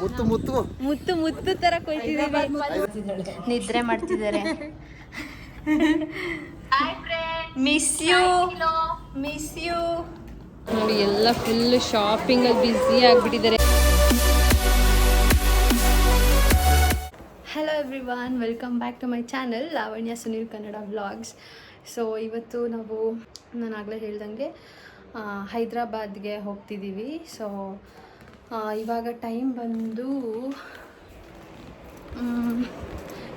ಮುತ್ತು ಮುತ್ತು ಮುತ್ತು ಮುತ್ತು ತರ ಕೊಯ್ತಿದ್ದೀವಿ. ನಿದ್ರೆ ಮಾಡ್ತಿದ್ದಾರೆ. Miss you miss you. ನೋಡಿ ಎಲ್ಲ ಫುಲ್ ಶಾಪಿಂಗ್ ಅಲ್ಲಿ ಬ್ಯುಸಿ ಆಗಿಬಿಟ್ಟಿದ್ದಾರೆ. Hello everyone, welcome back to my channel Lavanya Sunil Kannada vlogs. So ಇವತ್ತು ನಾನು ಆಗಲೇ ಹೇಳ್ದಂಗೆ ಹೈದ್ರಾಬಾದ್ಗೆ ಹೋಗ್ತಿದ್ದೀವಿ. ಸೊ ಇವಾಗ ಟೈಮ್ ಬಂದು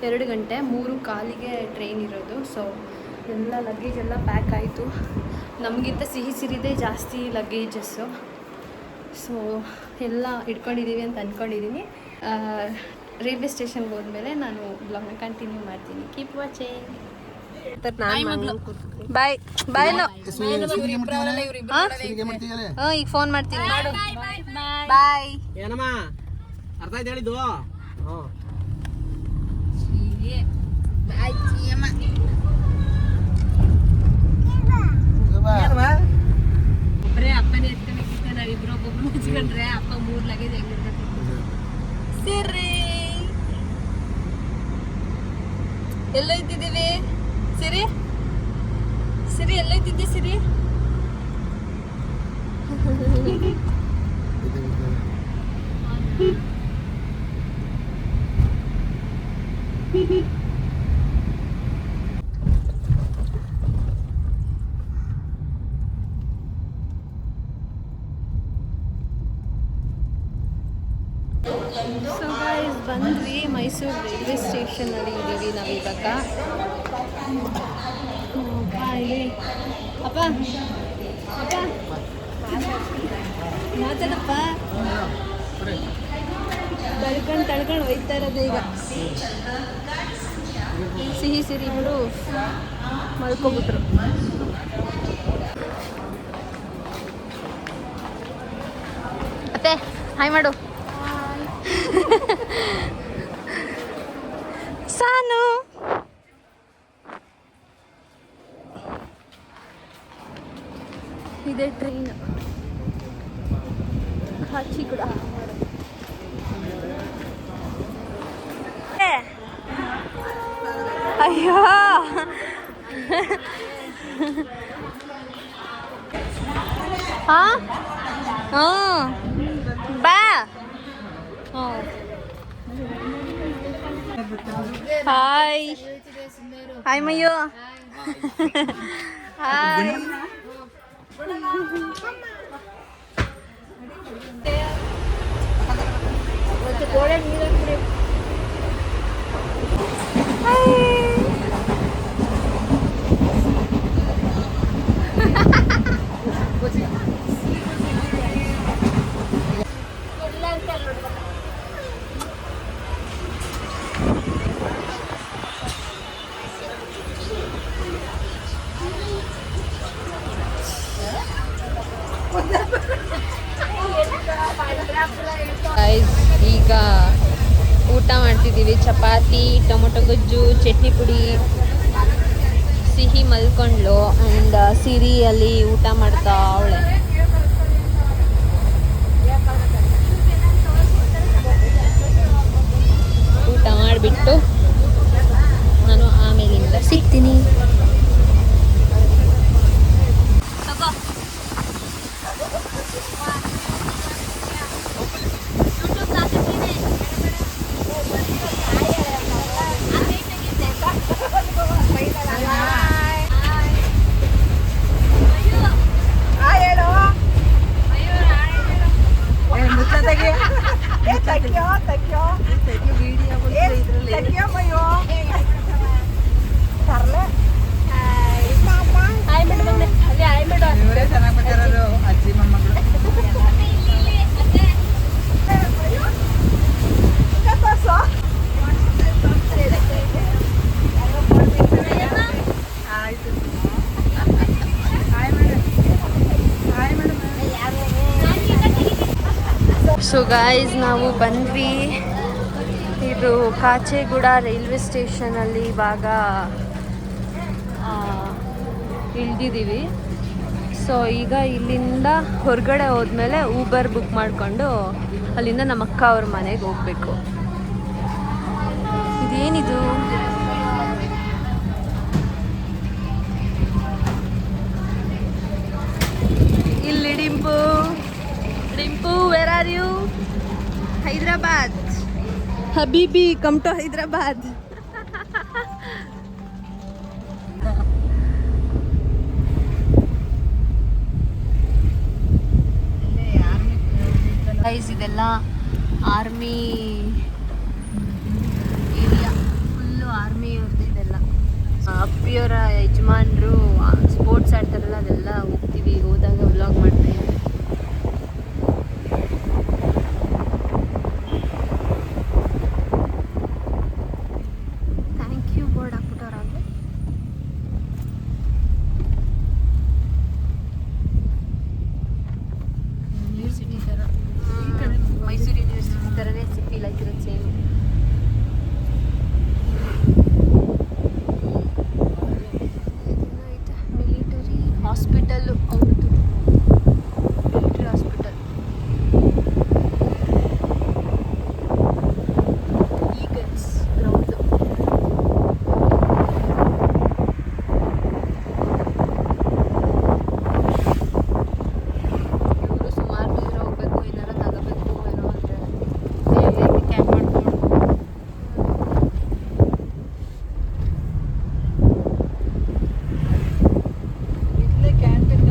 2 ಗಂಟೆ, 3:15ಗೆ ಟ್ರೈನ್ ಇರೋದು. ಸೊ ಎಲ್ಲ ಲಗೇಜ್ ಎಲ್ಲ ಪ್ಯಾಕ್ ಆಯಿತು. ನಮಗಿಂತ ಸಿರಿದೇ ಜಾಸ್ತಿ ಲಗೇಜಸ್ಸು. ಸೊ ಎಲ್ಲ ಇಟ್ಕೊಂಡಿದ್ದೀವಿ ಅಂತ ಅಂದ್ಕೊಂಡಿದ್ದೀನಿ. ರೈಲ್ವೆ ಸ್ಟೇಷನ್ಗೆ ಹೋದ್ಮೇಲೆ ನಾನು ಬ್ಲಾಗ್ನ ಕಂಟಿನ್ಯೂ ಮಾಡ್ತೀನಿ. Keep watching. Bye bye. ಈಗ ಫೋನ್ ಮಾಡ್ತೀನಿ. ಬಾಯ್. ಏನಮ್ಮ ಅರ್ಥ ಆಯ್ತು ಹೇಳಿದ್ದು? ಒಬ್ಬರೇ ಅಪ್ಪನೇ ಎತ್ಕೊಂಡ್ರೆ ನಾವಿಬ್ರು ಒಬ್ಬೊಬ್ರು ಮುಚ್ಕೊಂಡ್ರೆ ಅಪ್ಪ 3 ಲಗೇಜ್ ಹೆಂಗಿರ್ತದೆ. ಸಿರಿ ಎಲ್ಲ ಇದ್ದಿದ್ದೀವಿ. ಸಿರಿ ಸಿರಿ ಎಲ್ಲ ಇದ್ದಿದ್ದೆ. ಸಿರಿ ಸೊ ಗೈಸ್ ಬಂದ್ವಿ. ಮೈಸೂರು ರೈಲ್ವೆ ಸ್ಟೇಷನಲ್ಲಿ ಇದ್ದೀವಿ ನಾವಿವಾಗ. ಅಪ್ಪ ಅಪ್ಪ ಮಾತಾಡಪ್ಪ. ತಳ್ಕೊಂಡು ಒಯ್ತಾ ಇರೋದು ಈಗ. ಸಿಹಿ ಸಿರಿ ಬಿಡು ಮಲ್ಕೊಬಿಟ್ರು. ಅತ್ತೆ ಹಾಯ್ ಮಾಡು. ಸಾನು ಇದೆ ಟ್ರೈನ್. ಕಾಚಿಗುಡ. ಅಯ್ಯೋ ಹಾ ಬಾ. ಹಾಯ್ ಹಾಯ್ ಮಯ್ಯೋ. ಹಾಯ್. ಈಗ ಊಟ ಮಾಡ್ತಿದ್ದೀವಿ. ಚಪಾತಿ, ಟೊಮೊಟೊ ಗೊಜ್ಜು, ಚಟ್ನಿ ಪುಡಿ. ಸಿಹಿ ಮಲ್ಕೊಂಡ್ಲು ಆ್ಯಂಡ್ ಸಿರಿಯಲ್ಲಿ ಊಟ ಮಾಡ್ತಾ ಅವಳೆ. ಊಟ ಮಾಡಿಬಿಟ್ಟು ನಾನು ಆಮೇಲಿಂದ ಸಿಗ್ತೀನಿ. ಸೊ ಗಾಯ್ಸ್ ನಾವು ಬಂದ್ವಿ. ಇದು ಕಾಚೆಗುಡ ರೈಲ್ವೆ ಸ್ಟೇಷನಲ್ಲಿ ಇವಾಗ ಇಳಿದಿದ್ದೀವಿ. ಸೊ ಈಗ ಇಲ್ಲಿಂದ ಹೊರಗಡೆ ಹೋದ್ಮೇಲೆ ಊಬರ್ ಬುಕ್ ಮಾಡಿಕೊಂಡು ಅಲ್ಲಿಂದ ನಮ್ಮ ಅಕ್ಕ ಅವ್ರ ಮನೆಗೆ ಹೋಗ್ಬೇಕು. ಇದೇನಿದು? ಇಲ್ಲಿ Dimpu, Dimpu where are you? Hyderabad. ಹಬೀಬಿ ಕಮ್ ಟು ಹೈದ್ರಾಬಾದ್. ಇದೆಲ್ಲ ಆರ್ಮಿ ಏರಿಯಾ, ಫುಲ್ಲು ಆರ್ಮಿ ಅವ್ರದ್ದು ಇದೆಲ್ಲ. ಅಪ್ಪಿಯವರ ಯಜಮಾನ್ರು ಸ್ಪೋರ್ಟ್ಸ್ ಆಡ್ತಾರಲ್ಲ, ಅದೆಲ್ಲ ಹೋಗ್ತೀವಿ, ಹೋದಾಗ ವ್ಲಾಗ್ ಮಾಡ್ತೀವಿ. ಥ್ಯಾಂಕ್ ಯು ಬೋರ್ಡ್ ಹಾಕ್ಬಿಟ್ಟವ್ರಾಗೆ. ಯೂನಿವರ್ಸಿಟಿ ಥರ, ಮೈಸೂರು ಯೂನಿವರ್ಸಿಟಿ ಥರನೇ ಫೀಲ್ ಆಗ್ತಿರೋದು ಸೇಮ್. ಮಿಲಿಟರಿ ಹಾಸ್ಪಿಟಲ್ಲು, ಹೌದು, ಮಿಲಿಟರಿ ಹಾಸ್ಪಿಟಲ್. Eagles ground. ಇವರು ಸುಮಾರು ದೂರ ಹೋಗ್ಬೇಕು, ಏನಾರ ತಗೋಬೇಕು ಏನೋ ಅಂದರೆ ಕ್ಯಾಬ್ ಮಾಡ್ಕೊಂಡು. ಇಲ್ಲೇ ಕ್ಯಾಂಟೀನ್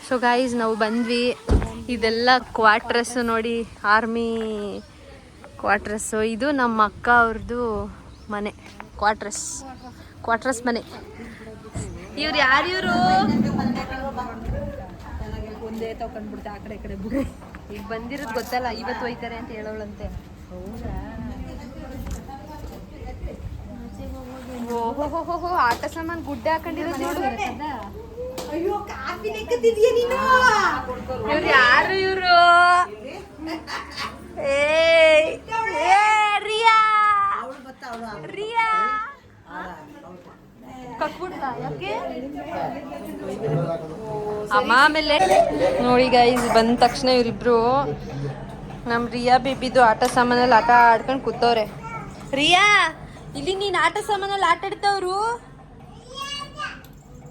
ಸೊ ಗೈಸ್, ನಾವು ಬಂದ್ವಿ. ಇದೆಲ್ಲ ಕ್ವಾರ್ಟ್ರಸ್ ನೋಡಿ, ಆರ್ಮಿ ಕ್ವಾರ್ಟ್ರಸ್ಸು. ಇದು ನಮ್ಮ ಅಕ್ಕ ಅವ್ರದ್ದು ಮನೆ, ಕ್ವಾರ್ಟ್ರಸ್ ಮನೆ. ಇವ್ರು ಯಾರು? ಇವರು ಒಂದೇ ತಗೊಂಡ್ಬಿಡ್ತೆ ಆ ಕಡೆ ಈ ಕಡೆ. ಈಗ ಬಂದಿರೋದು ಗೊತ್ತಲ್ಲ, ಇವತ್ತು ಹೋಯ್ತಾರೆ ಅಂತ ಹೇಳೋಳಂತೆ. ಓಹೋ, ಆಟ ಸಾಮಾನು ಗುಡ್ಡೆ ಹಾಕೊಂಡಿರೋದು ನೋಡು. ಅಯ್ಯೋ, ಕಾಫಿ ನೆಕ್ಕತಿದ್ಯಾ ನೀನು? ಇವ್ರು ಯಾರು? ಇವರು ರಿಯಾ ಕಟ್ಬಿಡ್ತಾ? ಯಾಕೆ? ಆಮೇಲೆ ನೋಡಿ ಗೈಸ್, ಬಂದ ತಕ್ಷಣ ಇವರಿಬ್ರು ನಮ್ಮ ರಿಯಾ ಬೇಬಿದು ಆಟ ಸಾಮಾನಲ್ಲಿ ಆಟ ಆಡ್ಕೊಂಡು ಕೂತವ್ರೆ. ರಿಯಾ, ಇಲ್ಲಿ ನೀನು ಆಟ ಸಾಮಾನಲ್ಲಿ ಆಟ ಆಡ್ತವ್ರು,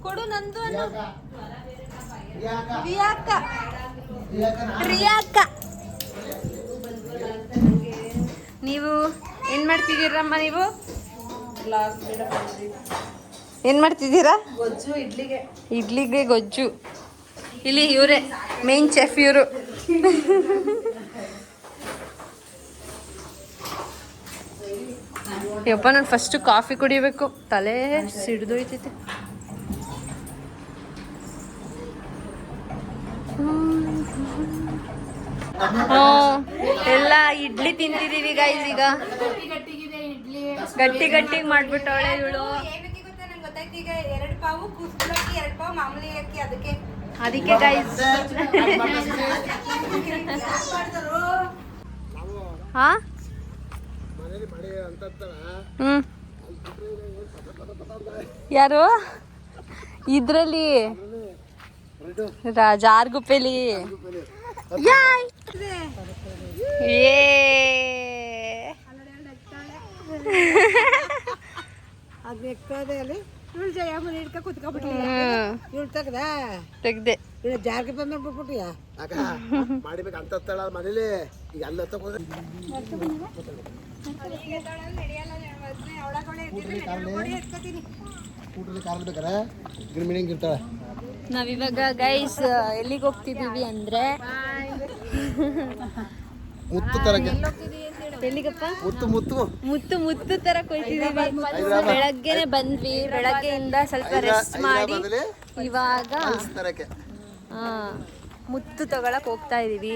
ಕೊಡು ನಂದು ಅನ್ನು. ರಿಯಾ ಅಕ್ಕ, ನೀವು ಏನ್ ಮಾಡ್ತಿದ್ದೀರಮ್ಮ? ನೀವು ಏನ್ ಮಾಡ್ತಿದ್ದೀರಾ? ಗೊಜ್ಜು ಇಡ್ಲಿಗೆ ಗೊಜ್ಜು. ಇಲ್ಲಿ ಇವರೇ ಮೇನ್ ಚೆಫ್ ಇವರು. ಯಪ್ಪ, ನಾನು ಫಸ್ಟ್ ಕಾಫಿ ಕುಡಿಬೇಕು, ತಲೆ ಸಿಡ್ದೋಯ್ತೈತೆ. ಎಲ್ಲ ಇಡ್ಲಿ ತಿಂತಿದೀವಿ ಗೈಸ್. ಈಗ ಗಟ್ಟಿಗೆ ಮಾಡ್ಬಿಟ್ಟವಳೆ ಇವಳು. ಅದಕ್ಕೆ ಗೈಸ್ ಹಾ ಯಾರು ಇದ್ರಲ್ಲಿ ಜಾರ್ಗುಪ್ಪೆಲಿ ತೆಗ್ದೆ ಜಾರ್ಗೆ ಬಂದ್ಬಿಟ್ಬಿಟ್ಟಿಯಾ ಮಾಡಿಬೇಕು ಅಂತ ಮನೇಲಿ ಈಗ ಅಲ್ಲ ನಾವಿವಾಗ ಗೈಸ್ ಎಲ್ಲಿಗೆ ಹೋಗ್ತಿದೀವಿ ಅಂದ್ರೆ ಮುತ್ತು ತರಕ್ಕೆ ಎಲ್ಲಿಗಪ್ಪ? ಮುತ್ತು ಮುತ್ತು ಮುತ್ತು ಮುತ್ತು ತರ ಕೊಯ್ತಿದೀವಿ. ಬೆಳಗ್ಗೆನೆ ಬಂದ್ವಿ, ಬೆಳಗ್ಗೆಯಿಂದ ಸ್ವಲ್ಪ ರೆಸ್ಟ್ ಮಾಡಿ ಇವಾಗ ತರಕ್ಕೆ ಮುತ್ತು ತಗೊಳಕ್ ಹೋಗ್ತಾ ಇದೀವಿ.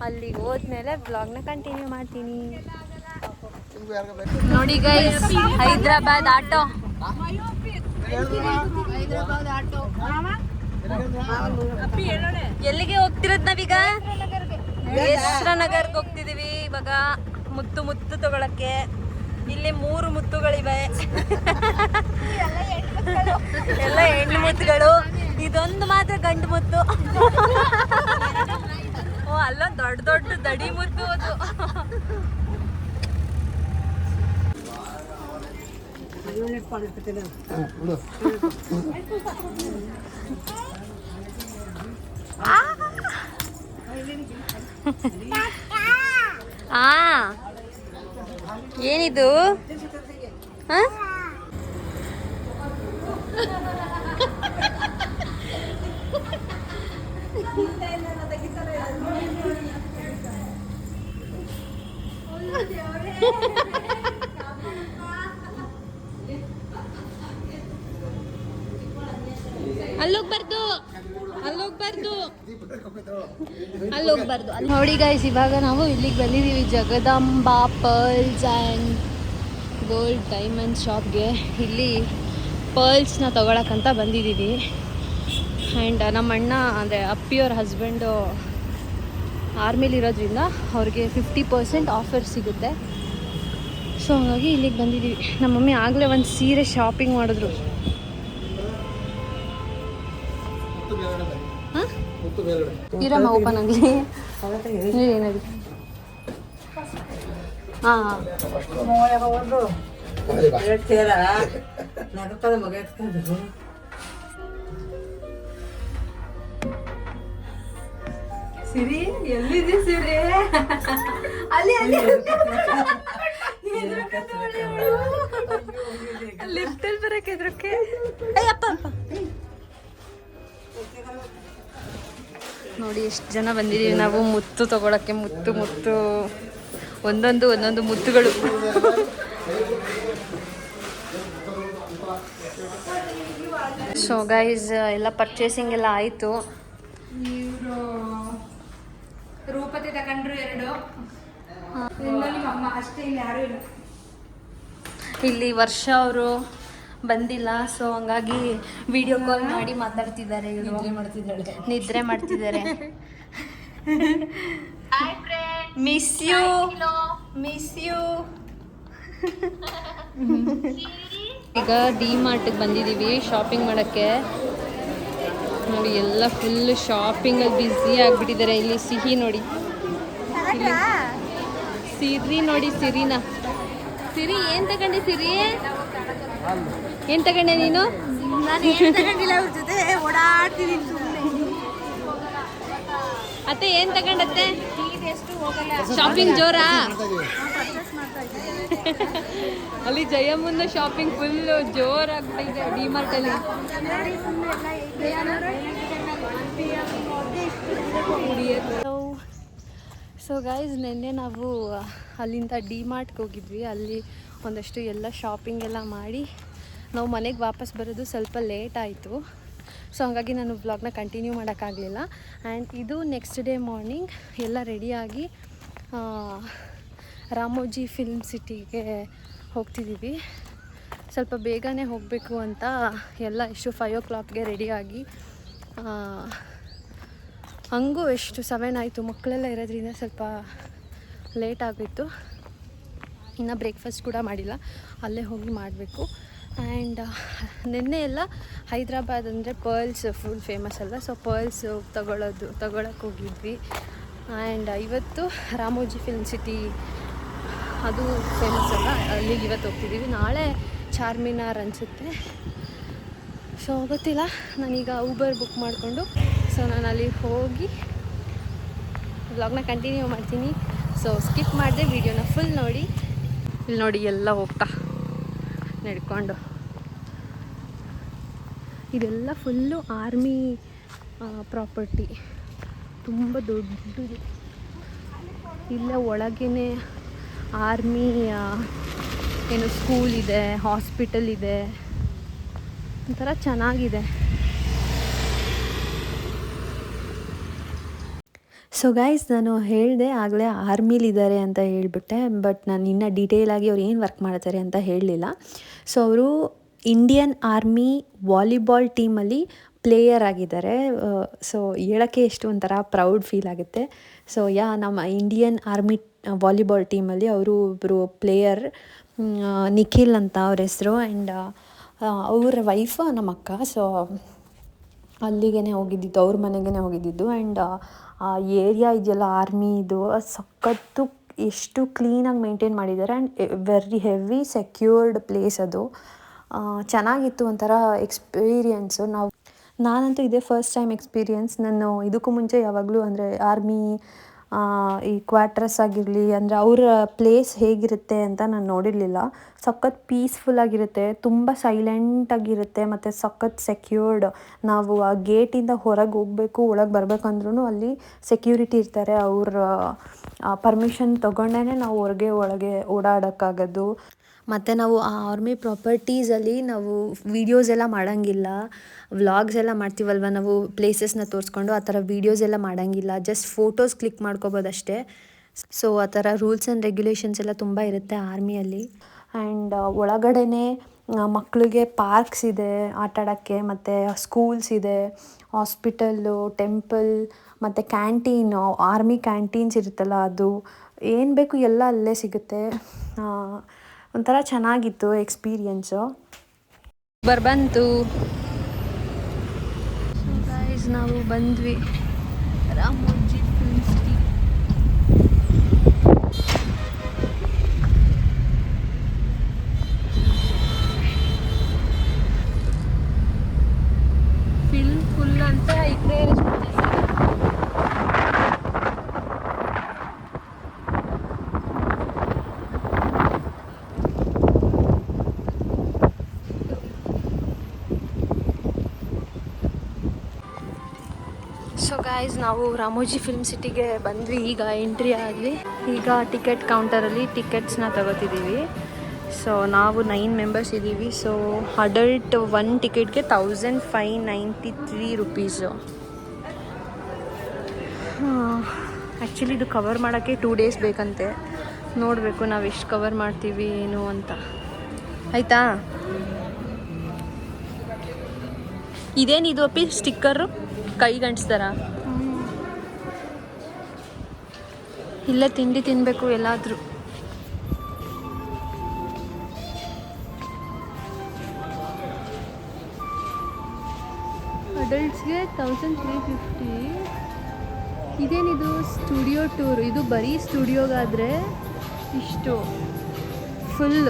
ಅಲ್ಲಿಗೆ ಹೋದ್ಮೇಲೆ ಬ್ಲಾಗ್ನ ಕಂಟಿನ್ಯೂ ಮಾಡ್ತೀನಿ. ನೋಡಿ ಗೈಸ್, ಹೈದ್ರಾಬಾದ್ ಆಟೋ. ಎಲ್ಲಿಗೆ ಹೋಗ್ತಿರೋದ್ ನಾವೀಗ? ಯಶ್ರಾನಗರ್ಗೆ ಹೋಗ್ತಿದೀವಿ ಇವಾಗ ಮುತ್ತು ಮುತ್ತು ತಗೊಳಕ್ಕೆ. ಇಲ್ಲಿ 3 ಮುತ್ತುಗಳಿವೆ, ಎಲ್ಲ ಹೆಣ್ಣು ಮುತ್ತುಗಳು. ಇದೊಂದು ಮಾತ್ರ ಗಂಡು ಮುತ್ತು. ಓ, ಅಲ್ಲೊಂದು ದೊಡ್ಡ ದೊಡ್ಡ ದಡಿ ಮುತ್ತು ಅದು. ಏನಿದು? ಅಲ್ಲೋಗ್ಬಾರ್ದು, ಅಲ್ಲೋಗ್ಬಾರ್ದು. ನೋಡಿ ಗೈಸ್, ಇವಾಗ ನಾವು ಇಲ್ಲಿಗೆ ಬಂದಿದ್ದೀವಿ, ಜಗದಾಂಬಾ ಪರ್ಲ್ಸ್ ಆ್ಯಂಡ್ ಗೋಲ್ಡ್ ಡೈಮಂಡ್ ಶಾಪ್ಗೆ. ಇಲ್ಲಿ ಪರ್ಲ್ಸ್ನ ತೊಗೊಳಕ್ಕಂತ ಬಂದಿದ್ದೀವಿ. ಆ್ಯಂಡ್ ನಮ್ಮ ಅಣ್ಣ ಅಂದರೆ ಅಪ್ಪಿಯವ್ರ ಹಸ್ಬೆಂಡು ಆರ್ಮಿಲಿರೋದ್ರಿಂದ ಅವ್ರಿಗೆ 50% ಆಫರ್ ಸಿಗುತ್ತೆ. ಸೊ ಹಾಗಾಗಿ ಇಲ್ಲಿಗೆ ಬಂದಿದ್ದೀವಿ. ನಮ್ಮ ಮಮ್ಮಿ ಆಗಲೇ ಒಂದು ಸೀರೆ ಶಾಪಿಂಗ್ ಮಾಡಿದ್ರು. ಇರಮ್ಮ ಓಪನ್ ಆಗಲಿ. ಏನಾಗಿ ಹಾಂ ಸಿರಿ, ಎಲ್ಲಿದೆ ಸಿರಿ? ಅಲ್ಲಿ ಲಿಫ್ಟಲ್ಲಿ ಬರಕ್ಕೆ ಎದ್ರಕ್ಕೆ. ಅಯ್ಯಪ್ಪ ನೋಡಿ ಎಷ್ಟು ಜನ ಬಂದಿದ್ದೀವಿ ನಾವು ಮುತ್ತು ತಗೊಳಕ್ಕೆ. ಮುತ್ತು ಮುತ್ತು ಒಂದೊಂದು ಮುತ್ತುಗಳು. ಸೊ ಗೈಸ್, ಎಲ್ಲ ಪರ್ಚೇಸಿಂಗ್ ಎಲ್ಲ ಆಯಿತು. ಇವರು ರೂಪತಿ ತಗೊಂಡ್ರು 2. ಅಷ್ಟೇ, ಇಲ್ಲಿ ಯಾರು ಇಲ್ಲ. ಇಲ್ಲಿ ವರ್ಷ ಅವರು ಬಂದಿಲ್ಲ, ಸೊ ಹಂಗಾಗಿ ವಿಡಿಯೋ ಕಾಲ್ ಮಾಡಿ ಮಾತಾಡ್ತಿದ್ದಾರೆ. ಇವರು ನಿದ್ರೆ ಮಾಡ್ತಿದ್ದಾರೆ. Miss you. ಈಗ ಡಿ ಮಾರ್ಟ್ಗೆ ಬಂದಿದ್ದೀವಿ ಶಾಪಿಂಗ್ ಮಾಡೋಕ್ಕೆ. ನೋಡಿ ಎಲ್ಲ ಫುಲ್ ಶಾಪಿಂಗಲ್ಲಿ ಬ್ಯುಸಿ ಆಗಿಬಿಟ್ಟಿದ್ದಾರೆ. ಇಲ್ಲಿ ಸಿಹಿ ನೋಡಿ, ಸಿರಿ ನೋಡಿ, ಸಿರಿನಾ. ಸಿರಿ ಏನು ತಗೊಂಡೆ? ಸಿರಿ ಏನು ತಗೊಂಡೆ ನೀನು? ನಾನು ಏನು ತಗೊಂಡಿಲ್ಲ, ಅವ್ರ ಜೊತೆ ಓಡಾಡ್ತೀನಿ ಸುಮ್ಮನೆ. ಅತ್ತೆ ಏನು ತಗೊಂಡತ್ತೆ? ಶಾಪಿಂಗ್ ಜೋರಾ? ಅಲ್ಲಿ ಜಯಮ್ಮನ ಶಾಪಿಂಗ್ ಫುಲ್ ಜೋರಾಗ್ಬಿಟ್ಟಿದೆ ಡಿ ಮಾರ್ಟಲ್ಲಿ. ಸೊ ಗೈಸ್, ನಿನ್ನೆ ನಾವು ಅಲ್ಲಿಂದ ಡಿ ಮಾರ್ಟ್ಗೆ ಹೋಗಿದ್ವಿ. ಅಲ್ಲಿ ಒಂದಷ್ಟು ಎಲ್ಲ ಶಾಪಿಂಗ್ ಎಲ್ಲ ಮಾಡಿ ನಾವು ಮನೆಗೆ ವಾಪಸ್ ಬರೋದು ಸ್ವಲ್ಪ ಲೇಟ್ ಆಯಿತು. ಸೊ ಹಾಗಾಗಿ ನಾನು ವ್ಲಾಗ್ನ ಕಂಟಿನ್ಯೂ ಮಾಡೋಕ್ಕಾಗಲಿಲ್ಲ. ಆ್ಯಂಡ್ ಇದು ನೆಕ್ಸ್ಟ್ ಡೇ ಮಾರ್ನಿಂಗ್ ಎಲ್ಲ ರೆಡಿಯಾಗಿ ರಾಮೋಜಿ ಫಿಲ್ಮ್ ಸಿಟಿಗೆ ಹೋಗ್ತಿದ್ದೀವಿ. ಸ್ವಲ್ಪ ಬೇಗನೆ ಹೋಗಬೇಕು ಅಂತ ಎಲ್ಲ 5 o'clockಗೆ ರೆಡಿಯಾಗಿ, ಹಂಗೂ 7 ಆಯಿತು. ಮಕ್ಕಳೆಲ್ಲ ಇರೋದ್ರಿಂದ ಸ್ವಲ್ಪ ಲೇಟ್ ಆಗಿತ್ತು. ಇನ್ನು ಬ್ರೇಕ್ಫಾಸ್ಟ್ ಕೂಡ ಮಾಡಿಲ್ಲ, ಅಲ್ಲೇ ಹೋಗಿ ಮಾಡಬೇಕು. ಆ್ಯಂಡ್ ನಿನ್ನೆ ಎಲ್ಲ ಹೈದ್ರಾಬಾದ್ ಅಂದರೆ ಪರ್ಲ್ಸ್ ಫುಲ್ ಫೇಮಸ್ ಅಲ್ವಾ, ಸೊ ಪರ್ಲ್ಸ್ ತಗೊಳಕ್ಕೆ ಹೋಗಿದ್ವಿ. ಆ್ಯಂಡ್ ಇವತ್ತು ರಾಮೋಜಿ ಫಿಲ್ಮ್ ಸಿಟಿ ಅದು ಫೇಮಸ್ ಅಲ್ಲ, ಅಲ್ಲಿಗೆ ಇವತ್ತು ಹೋಗ್ತಿದ್ದೀವಿ. ನಾಳೆ ಚಾರ್ಮಿನಾರ್ ಅನಿಸುತ್ತೆ, ಸೊ ಗೊತ್ತಿಲ್ಲ. ನಾನೀಗ ಊಬರ್ ಬುಕ್ ಮಾಡಿಕೊಂಡು ಸೊ ನಾನು ಅಲ್ಲಿ ಹೋಗಿ ವ್ಲಾಗ್ನ ಕಂಟಿನ್ಯೂ ಮಾಡ್ತೀನಿ. ಸೊ ಸ್ಕಿಪ್ ಮಾಡಿದೆ, ವಿಡಿಯೋನ ಫುಲ್ ನೋಡಿ. ಇಲ್ಲಿ ನೋಡಿ ಎಲ್ಲ ಹೋಗ್ತಾ ನಡ್ಕೊಂಡು. ಇದೆಲ್ಲ ಫುಲ್ಲು ಆರ್ಮಿ ಪ್ರಾಪರ್ಟಿ, ತುಂಬ ದೊಡ್ಡದು. ಇಲ್ಲೇ ಒಳಗೇ ಆರ್ಮಿ ಏನು ಸ್ಕೂಲ್ ಇದೆ, ಹಾಸ್ಪಿಟಲ್ ಇದೆ, ಒಂಥರ ಚೆನ್ನಾಗಿದೆ. ಸೊ ಗೈಸ್, ನಾನು ಹೇಳಿದೆ ಆಗಲೇ ಆರ್ಮಿಲಿದ್ದಾರೆ ಅಂತ ಹೇಳಿಬಿಟ್ಟೆ, ಬಟ್ ನಾನು ಇನ್ನೂ ಡೀಟೇಲಾಗಿ ಅವ್ರು ಏನು ವರ್ಕ್ ಮಾಡ್ತಾರೆ ಅಂತ ಹೇಳಲಿಲ್ಲ. ಸೊ ಅವರು ಇಂಡಿಯನ್ ಆರ್ಮಿ ವಾಲಿಬಾಲ್ ಟೀಮಲ್ಲಿ ಪ್ಲೇಯರ್ ಆಗಿದ್ದಾರೆ. ಸೊ ಹೇಳೋಕ್ಕೆ ಎಷ್ಟು ಒಂಥರ ಪ್ರೌಡ್ ಫೀಲ್ ಆಗುತ್ತೆ. ಸೊ ನಮ್ಮ ಇಂಡಿಯನ್ ಆರ್ಮಿ ವಾಲಿಬಾಲ್ ಟೀಮಲ್ಲಿ ಅವರು ಒಬ್ಬರು ಪ್ಲೇಯರ್, ನಿಖಿಲ್ ಅಂತ ಅವ್ರ ಹೆಸರು. ಆ್ಯಂಡ್ ಅವ್ರ ವೈಫ್ ನಮ್ಮ ಅಕ್ಕ. ಸೊ ಅಲ್ಲಿಗೆ ಹೋಗಿದ್ದಿದ್ದು, ಅವ್ರ ಮನೆಗೇ ಹೋಗಿದ್ದಿದ್ದು. ಆ್ಯಂಡ್ ಆ ಏರಿಯಾ ಇದೆಯಲ್ಲ ಆರ್ಮಿದು, ಸಖತ್ತು ಎಷ್ಟು ಕ್ಲೀನಾಗಿ ಮೇಂಟೈನ್ ಮಾಡಿದ್ದಾರೆ. And very heavy secured place ಅದು. ಚೆನ್ನಾಗಿತ್ತು, ಒಂಥರ ಎಕ್ಸ್ಪೀರಿಯನ್ಸು. ನಾನಂತೂ ಇದೇ ಫಸ್ಟ್ ಟೈಮ್ ಎಕ್ಸ್ಪೀರಿಯನ್ಸ್. ನಾನು ಇದಕ್ಕೂ ಮುಂಚೆ ಯಾವಾಗಲೂ ಅಂದರೆ ಆರ್ಮಿ ಈ ಕ್ವಾರ್ಟರ್ಸ್ ಆಗಿರಲಿ, ಅಂದರೆ ಅವರ ಪ್ಲೇಸ್ ಹೇಗಿರುತ್ತೆ ಅಂತ ನಾನು ನೋಡಿರಲಿಲ್ಲ. ಸಖತ್ ಪೀಸ್ಫುಲ್ಲಾಗಿರುತ್ತೆ, ತುಂಬ ಸೈಲೆಂಟಾಗಿರುತ್ತೆ, ಮತ್ತು ಸಖತ್ ಸೆಕ್ಯೂರ್ಡ್. ನಾವು ಆ ಗೇಟಿಂದ ಹೊರಗೆ ಹೋಗಬೇಕು, ಒಳಗೆ ಬರಬೇಕಂದ್ರೂ ಅಲ್ಲಿ ಸೆಕ್ಯೂರಿಟಿ ಇರ್ತಾರೆ. ಅವ್ರ ಪರ್ಮಿಷನ್ ತೊಗೊಂಡೇ ನಾವು ಒಳಗೆ ಓಡಾಡೋಕ್ಕಾಗೋದು. ಮತ್ತು ನಾವು ಆ ಆರ್ಮಿ ಪ್ರಾಪರ್ಟೀಸಲ್ಲಿ ನಾವು ವೀಡಿಯೋಸ್ ಎಲ್ಲ ಮಾಡೋಂಗಿಲ್ಲ. ವ್ಲಾಗ್ಸ್ ಎಲ್ಲ ಮಾಡ್ತೀವಲ್ವ ನಾವು ಪ್ಲೇಸಸ್ನ ತೋರಿಸ್ಕೊಂಡು, ಆ ಥರ ವೀಡಿಯೋಸ್ ಎಲ್ಲ ಮಾಡೋಂಗಿಲ್ಲ. ಜಸ್ಟ್ ಫೋಟೋಸ್ ಕ್ಲಿಕ್ ಮಾಡ್ಕೋಬೋದು ಅಷ್ಟೇ. ಸೊ ಆ ಥರ ರೂಲ್ಸ್ ಆ್ಯಂಡ್ ರೆಗ್ಯುಲೇಷನ್ಸ್ ಎಲ್ಲ ತುಂಬ ಇರುತ್ತೆ ಆರ್ಮಿಯಲ್ಲಿ. ಆ್ಯಂಡ್ ಒಳಗಡೆನೇ ಮಕ್ಕಳಿಗೆ ಪಾರ್ಕ್ಸ್ ಇದೆ ಆಟಾಡೋಕ್ಕೆ, ಮತ್ತು ಸ್ಕೂಲ್ಸ್ ಇದೆ, ಹಾಸ್ಪಿಟಲ್ಲು, ಟೆಂಪಲ್, ಮತ್ತು ಕ್ಯಾಂಟೀನು, ಆರ್ಮಿ ಕ್ಯಾಂಟೀನ್ಸ್ ಇರುತ್ತಲ್ಲ ಅದು, ಏನು ಬೇಕು ಎಲ್ಲ ಅಲ್ಲೇ ಸಿಗುತ್ತೆ. ಒಂಥರ ಚೆನ್ನಾಗಿತ್ತು ಎಕ್ಸ್ಪೀರಿಯನ್ಸು. ಬಂತು. ಸೊ ಗೈಸ್, ನಾವು ಬಂದ್ವಿ Ramoji film city. Film full ಅಂತ ಈ ಕಡೆ ಸೊ ಗೈಸ್, ನಾವು ರಾಮೋಜಿ ಫಿಲ್ಮ್ ಸಿಟಿಗೆ ಬಂದ್ವಿ. ಈಗ ಎಂಟ್ರಿ ಆದ್ವಿ. ಈಗ ಟಿಕೆಟ್ ಕೌಂಟರಲ್ಲಿ ಟಿಕೆಟ್ಸ್ನ ತಗೋತಿದ್ದೀವಿ. ಸೊ ನಾವು 9 ಮೆಂಬರ್ಸ್ ಇದ್ದೀವಿ. ಸೊ ಅಡಲ್ಟ್ 1 ಟಿಕೆಟ್ಗೆ 1593 ರುಪೀಸು. ಆ್ಯಕ್ಚುಲಿ ಇದು ಕವರ್ ಮಾಡೋಕ್ಕೆ 2 ಡೇಸ್ ಬೇಕಂತೆ. ನೋಡಬೇಕು ನಾವು ಎಷ್ಟು ಕವರ್ ಮಾಡ್ತೀವಿ ಏನು ಅಂತ. ಆಯಿತಾ? ಇದೇನಿದು ಅಪ್ಪಿ ಸ್ಟಿಕ್ಕರು ಕೈಗೆ ಅಂಟಿಸ್ತಾರ? ಇಲ್ಲೇ ತಿಂಡಿ ತಿನ್ನಬೇಕು ಎಲ್ಲಾದರೂ. ಅಡಲ್ಟ್ಸ್ಗೆ 1350. ಇದೇನಿದು ಸ್ಟುಡಿಯೋ ಟೂರ್? ಇದು ಬರೀ ಸ್ಟುಡಿಯೋಗಾದರೆ ಇಷ್ಟು. Full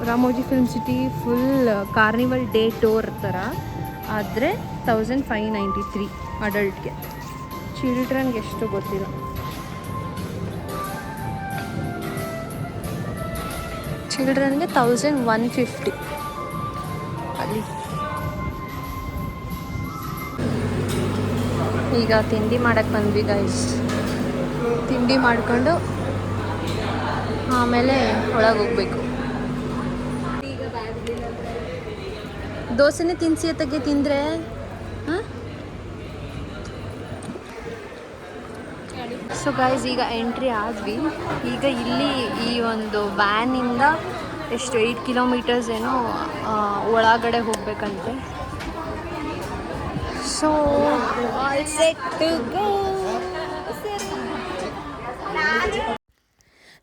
Ramoji film city full carnival day tour ಥರ ಆದರೆ 1593 ಅಡಲ್ಟ್ಗೆ. ಚಿಲ್ಡ್ರನ್ಗೆ ಎಷ್ಟು ಗೊತ್ತಿಲ್ಲ. ಚಿಲ್ಡ್ರನ್ಗೆ 1150 ಅಲ್ಲಿ. ಈಗ ತಿಂಡಿ ಮಾಡೋಕ್ಕೆ ಬಂದ್ವಿ ಗೈಸ್. ತಿಂಡಿ ಮಾಡಿಕೊಂಡು ಆಮೇಲೆ ಒಳಗೆ ಹೋಗ್ಬೇಕು. ದೋಸೆನೇ ತಿನ್ಸಿ ಅತ್ತಗೆ ತಿಂದರೆ. ಸೊ ಗೈಸ್, ಈಗ ಎಂಟ್ರಿ ಆದ್ವಿ. ಈಗ ಇಲ್ಲಿ ಈ ಒಂದು ವ್ಯಾನಿಂದ ಎಷ್ಟು 8 ಕಿಲೋಮೀಟರ್ಸ್ ಏನೋ ಒಳಗಡೆ ಹೋಗ್ಬೇಕಂತೆ. So all set to go.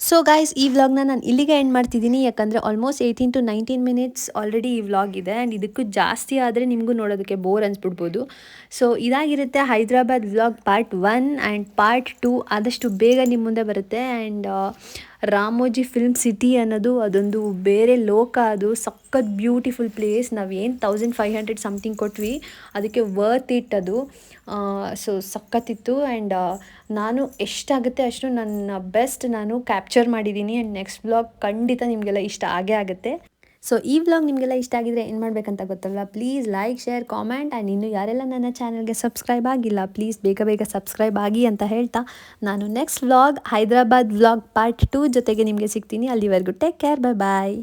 So guys, ಈ ವ್ಲಾಗ್ನ ನಾನು ಇಲ್ಲಿಗೆ ಎಂಡ್ ಮಾಡ್ತಿದ್ದೀನಿ. ಯಾಕಂದರೆ ಆಲ್ಮೋಸ್ಟ್ 18 to 19 ಮಿನಿಟ್ಸ್ ಆಲ್ರೆಡಿ ಈ ವ್ಲಾಗ್ ಇದೆ. ಆ್ಯಂಡ್ ಇದಕ್ಕೂ ಜಾಸ್ತಿ ಆದರೆ ನಿಮಗೂ ನೋಡೋದಕ್ಕೆ ಬೋರ್ ಅನಿಸ್ಬಿಡ್ಬೋದು. ಸೊ ಇದಾಗಿರುತ್ತೆ Hyderabad vlog part 1. And part 2 ಆದಷ್ಟು ಬೇಗ ನಿಮ್ಮ ಮುಂದೆ ಬರುತ್ತೆ. ಆ್ಯಂಡ್ ರಾಮೋಜಿ ಫಿಲ್ಮ್ ಸಿಟಿ ಅನ್ನೋದು ಅದೊಂದು ಬೇರೆ ಲೋಕ. ಅದು ಸಖತ್ ಬ್ಯೂಟಿಫುಲ್ ಪ್ಲೇಸ್. ನಾವೇನು 1500 ಸಮಥಿಂಗ್ ಕೊಟ್ವಿ, ಅದಕ್ಕೆ ವರ್ತ್ ಇಟ್ ಅದು. ಸೊ ಸಖತ್ತಿತ್ತು. ಆ್ಯಂಡ್ ನಾನು ಎಷ್ಟಾಗುತ್ತೆ ಅಷ್ಟು ನನ್ನ ಬೆಸ್ಟ್ ನಾನು ಕ್ಯಾಪ್ಚರ್ ಮಾಡಿದ್ದೀನಿ. ಆ್ಯಂಡ್ ನೆಕ್ಸ್ಟ್ ವ್ಲಾಗ್ ಖಂಡಿತ ನಿಮಗೆಲ್ಲ ಇಷ್ಟ ಆಗೇ ಆಗುತ್ತೆ. ಸೊ ಈ ವ್ಲಾಗ್ ನಿಮಗೆಲ್ಲ ಇಷ್ಟ ಆಗಿದ್ರೆ ಏನು ಮಾಡಬೇಕಂತ ಗೊತ್ತಲ್ಲ, please like, share, comment and ಇನ್ನು ಯಾರೆಲ್ಲ ನನ್ನ ಚಾನಲ್ಗೆ ಸಬ್ಸ್ಕ್ರೈಬ್ ಆಗಿಲ್ಲ ಪ್ಲೀಸ್ ಬೇಗ ಸಬ್ಸ್ಕ್ರೈಬ್ ಆಗಿ ಅಂತ ಹೇಳ್ತಾ ನಾನು next vlog Hyderabad vlog part 2 ಜೊತೆಗೆ ನಿಮಗೆ ಸಿಗ್ತೀನಿ. ಅಲ್ಲಿವರೆಗೂ ಟೇಕ್ ಕೇರ್, ಬಾಯ್.